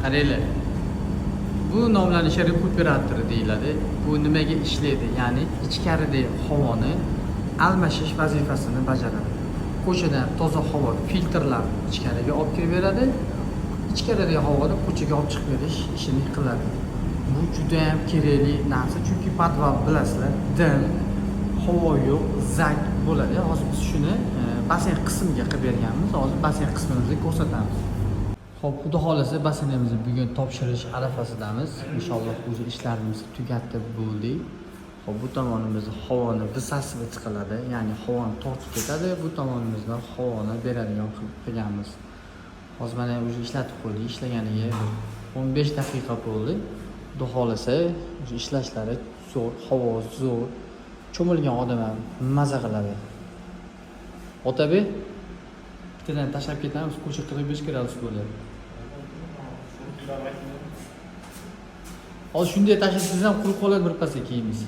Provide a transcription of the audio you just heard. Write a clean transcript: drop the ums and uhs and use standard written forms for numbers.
qaranglar. Bu nomlanishi rekuperator deyiladi. Bu nimaga ishlaydi? Ya'ni ichkaridagi havoni almashish vazifasini bajaradi. Ko'chadan toza havo filtrlar ichkariga olib kirib beradi. Ichkaridagi havoni ko'chaga olib chiqib berish ishini qiladi. Bu juda ham kerakli narsa, chunki podval bilasizlar, dim, havo yo'q, zak bo'ladi. Hozir biz shuni basen qismiga qilib berganmiz. Hozir basen qismimizni ko'rsatamiz. Xo'p, xudo xolasa basenimizni bugun topshirish arafasidamiz. Inshaalloh o'zi ishlarimizni tugatib bo'ldik. Xo'p, bu tomonimizda havoni bisasida chiqiladi, ya'ni havoni tortib ketadi. Bu tomonimizdan havoni beradigan qilib qilganmiz. Hozir mana o'zi ishlatib qo'ydik. Ishlaganiga 15 daqiqa bo'ldi. Xudo xolasa o'zi ishlashlari zo'r, havo zo'r. Cho'milgan odam ham maza qiladi. Otabek, bittadan tashlab ketamiz, ko'cha 45 gradus bo'ladi. Hozir shunday tashlasangiz ham qurib qoladi birpasga kiyimiz.